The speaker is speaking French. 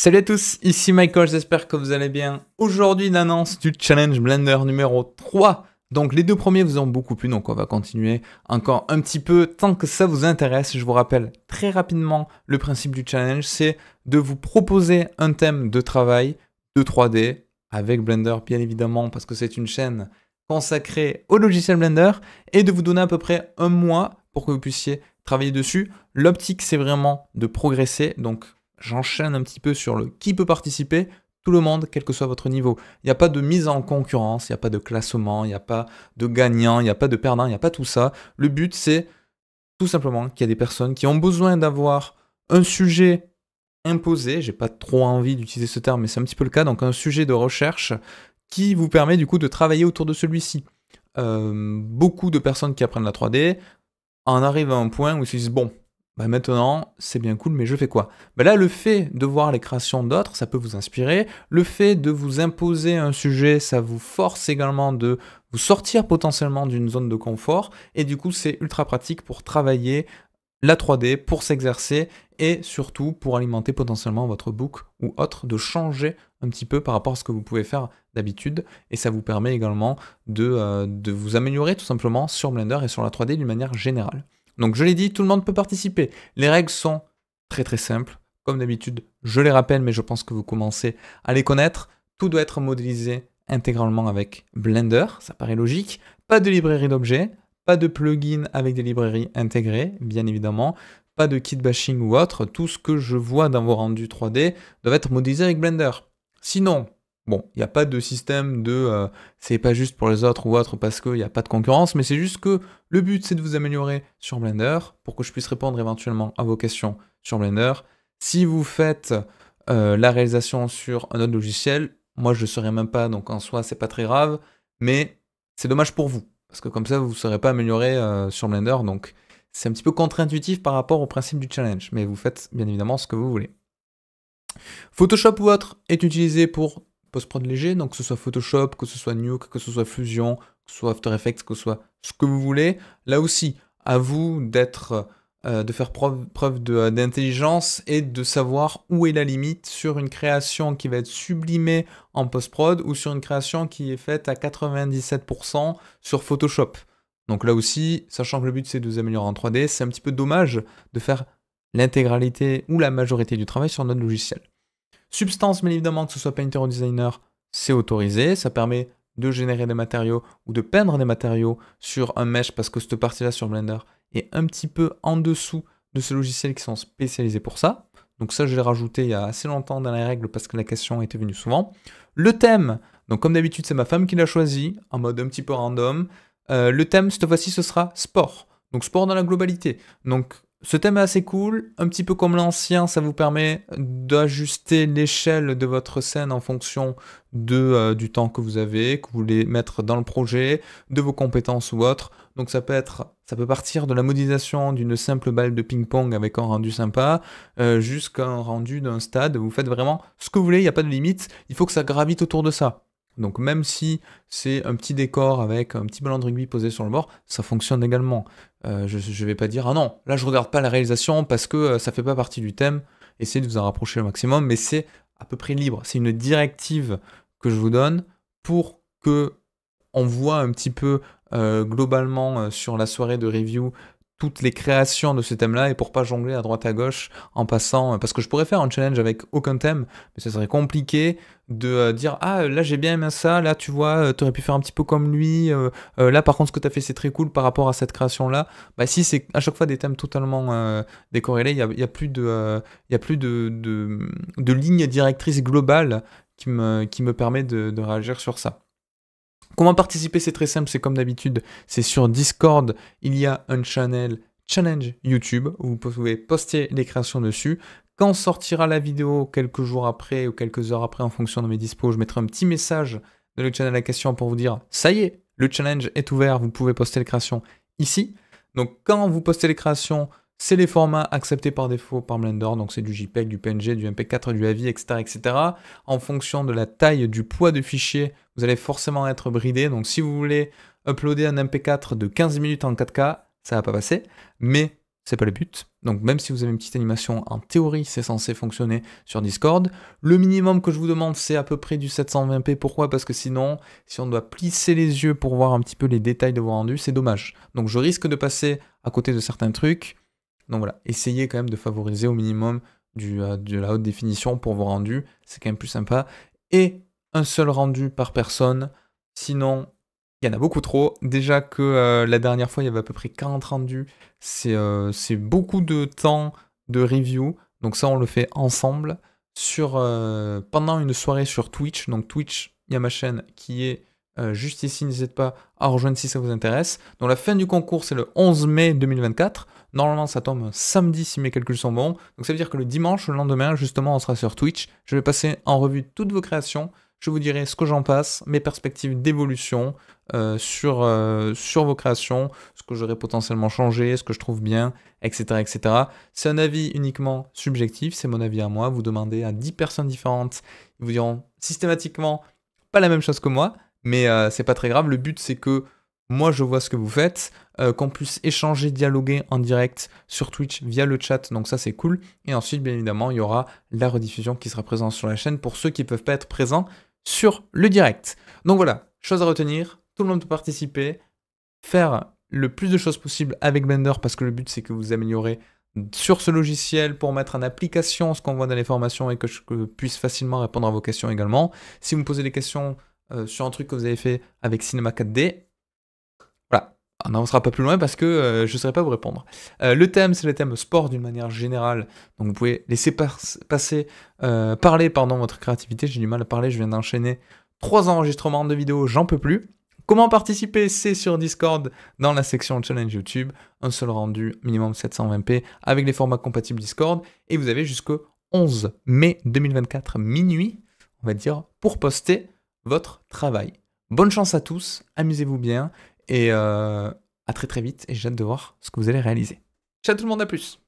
Salut à tous, ici Michael, j'espère que vous allez bien. Aujourd'hui, une annonce du challenge Blender numéro 3. Donc les deux premiers vous ont beaucoup plu, donc on va continuer encore un petit peu tant que ça vous intéresse. Je vous rappelle très rapidement le principe du challenge, c'est de vous proposer un thème de travail de 3D avec Blender bien évidemment parce que c'est une chaîne consacrée au logiciel Blender et de vous donner à peu près un mois pour que vous puissiez travailler dessus. L'optique c'est vraiment de progresser, donc j'enchaîne un petit peu sur le qui peut participer, tout le monde, quel que soit votre niveau. Il n'y a pas de mise en concurrence, il n'y a pas de classement, il n'y a pas de gagnant, il n'y a pas de perdant, il n'y a pas tout ça. Le but, c'est tout simplement qu'il y a des personnes qui ont besoin d'avoir un sujet imposé, j'ai pas trop envie d'utiliser ce terme, mais c'est un petit peu le cas, donc un sujet de recherche qui vous permet du coup de travailler autour de celui-ci. Beaucoup de personnes qui apprennent la 3D en arrivent à un point où ils se disent, bon, maintenant, c'est bien cool, mais je fais quoi? Là, le fait de voir les créations d'autres, ça peut vous inspirer. Le fait de vous imposer un sujet, ça vous force également de vous sortir potentiellement d'une zone de confort. Et du coup, c'est ultra pratique pour travailler la 3D, pour s'exercer et surtout pour alimenter potentiellement votre book ou autre, de changer un petit peu par rapport à ce que vous pouvez faire d'habitude. Et ça vous permet également de vous améliorer tout simplement sur Blender et sur la 3D d'une manière générale. Donc je l'ai dit, tout le monde peut participer. Les règles sont très très simples. Comme d'habitude, je les rappelle, mais je pense que vous commencez à les connaître. Tout doit être modélisé intégralement avec Blender, ça paraît logique. Pas de librairie d'objets, pas de plugin avec des librairies intégrées, bien évidemment. Pas de kit bashing ou autre. Tout ce que je vois dans vos rendus 3D doit être modélisé avec Blender. Sinon, bon, il n'y a pas de système de c'est pas juste pour les autres ou autre parce qu'il n'y a pas de concurrence, mais c'est juste que le but c'est de vous améliorer sur Blender pour que je puisse répondre éventuellement à vos questions sur Blender. Si vous faites la réalisation sur un autre logiciel, moi je ne saurais même pas, donc en soi c'est pas très grave, mais c'est dommage pour vous parce que comme ça vous ne serez pas amélioré sur Blender, donc c'est un petit peu contre-intuitif par rapport au principe du challenge, mais vous faites bien évidemment ce que vous voulez. Photoshop ou autre est utilisé pour post-prod léger, donc que ce soit Photoshop, que ce soit Nuke, que ce soit Fusion, que ce soit After Effects, que ce soit ce que vous voulez. Là aussi, à vous de faire preuve d'intelligence et de savoir où est la limite sur une création qui va être sublimée en post-prod ou sur une création qui est faite à 97% sur Photoshop. Donc là aussi, sachant que le but c'est de vous améliorer en 3D, c'est un petit peu dommage de faire l'intégralité ou la majorité du travail sur notre logiciel. Substance, bien évidemment, que ce soit Painter ou Designer, c'est autorisé. Ça permet de générer des matériaux ou de peindre des matériaux sur un mesh parce que cette partie-là sur Blender est un petit peu en dessous de ces logiciels qui sont spécialisés pour ça. Donc ça, je l'ai rajouté il y a assez longtemps dans les règles parce que la question était venue souvent. Le thème, donc comme d'habitude, c'est ma femme qui l'a choisi, en mode un petit peu random. Le thème, cette fois-ci, ce sera sport. Donc sport dans la globalité. Donc ce thème est assez cool, un petit peu comme l'ancien, ça vous permet d'ajuster l'échelle de votre scène en fonction du temps que vous avez, que vous voulez mettre dans le projet, de vos compétences ou autres. Donc ça peut partir de la modélisation d'une simple balle de ping-pong avec un rendu sympa, jusqu'à un rendu d'un stade. Vous faites vraiment ce que vous voulez, il n'y a pas de limite, il faut que ça gravite autour de ça. Donc même si c'est un petit décor avec un petit ballon de rugby posé sur le bord, ça fonctionne également. Je ne vais pas dire, ah non, là je regarde pas la réalisation parce que ça fait pas partie du thème, essayez de vous en rapprocher au maximum, mais c'est à peu près libre. C'est une directive que je vous donne pour que on voit un petit peu globalement sur la soirée de review toutes les créations de ce thème-là et pour pas jongler à droite à gauche en passant, parce que je pourrais faire un challenge avec aucun thème, mais ça serait compliqué de dire ah là j'ai bien aimé ça, là tu vois t'aurais pu faire un petit peu comme lui, là par contre ce que t'as fait c'est très cool par rapport à cette création-là. Bah si c'est à chaque fois des thèmes totalement décorrélés, il y a plus de ligne directrice globale qui me permet de réagir sur ça. Comment participer? C'est très simple, c'est comme d'habitude, c'est sur Discord, il y a un channel challenge YouTube où vous pouvez poster les créations dessus. Quand sortira la vidéo quelques jours après ou quelques heures après en fonction de mes dispos, je mettrai un petit message dans le channel à question pour vous dire ça y est, le challenge est ouvert, vous pouvez poster les créations ici. Donc quand vous postez les créations, c'est les formats acceptés par défaut par Blender, donc c'est du JPEG, du PNG, du MP4, du AVI, etc., etc. En fonction de la taille, du poids de fichier, vous allez forcément être bridé. Donc si vous voulez uploader un MP4 de 15 minutes en 4K, ça va pas passer. Mais c'est pas le but. Donc même si vous avez une petite animation, en théorie, c'est censé fonctionner sur Discord. Le minimum que je vous demande, c'est à peu près du 720p. Pourquoi? Parce que sinon, si on doit plisser les yeux pour voir un petit peu les détails de vos rendus, c'est dommage. Donc je risque de passer à côté de certains trucs. Donc voilà, essayez quand même de favoriser au minimum de la haute définition pour vos rendus. C'est quand même plus sympa. Et un seul rendu par personne. Sinon, il y en a beaucoup trop. Déjà que la dernière fois, il y avait à peu près 40 rendus. C'est beaucoup de temps de review. Donc ça, on le fait ensemble pendant une soirée sur Twitch. Donc Twitch, il y a ma chaîne qui est juste ici. N'hésitez pas à rejoindre si ça vous intéresse. Donc la fin du concours, c'est le 11 mai 2024. Normalement, ça tombe un samedi si mes calculs sont bons. Donc ça veut dire que le dimanche, le lendemain, justement, on sera sur Twitch. Je vais passer en revue toutes vos créations. Je vous dirai ce que j'en passe, mes perspectives d'évolution sur vos créations, ce que j'aurais potentiellement changé, ce que je trouve bien, etc. etc. C'est un avis uniquement subjectif, c'est mon avis à moi. Vous demandez à 10 personnes différentes, ils vous diront systématiquement pas la même chose que moi, mais c'est pas très grave. Le but, c'est que moi, je vois ce que vous faites, qu'on puisse échanger, dialoguer en direct sur Twitch via le chat, donc ça c'est cool. Et ensuite, bien évidemment, il y aura la rediffusion qui sera présente sur la chaîne pour ceux qui ne peuvent pas être présents sur le direct. Donc voilà, chose à retenir, tout le monde peut participer, faire le plus de choses possible avec Blender parce que le but c'est que vous améliorez sur ce logiciel pour mettre en application ce qu'on voit dans les formations et que je puisse facilement répondre à vos questions également. Si vous me posez des questions sur un truc que vous avez fait avec Cinema 4D, voilà, on n'avancera pas plus loin parce que je ne saurais pas vous répondre. Le thème, c'est le thème sport d'une manière générale. Donc vous pouvez laisser parler votre créativité. J'ai du mal à parler, je viens d'enchaîner 3 enregistrements de vidéos, j'en peux plus. Comment participer? C'est sur Discord dans la section challenge YouTube. Un seul rendu, minimum 720p, avec les formats compatibles Discord. Et vous avez jusqu'au 11 mai 2024 minuit, on va dire, pour poster votre travail. Bonne chance à tous, amusez-vous bien. Et à très très vite, et j'ai hâte de voir ce que vous allez réaliser. Ciao tout le monde, à plus!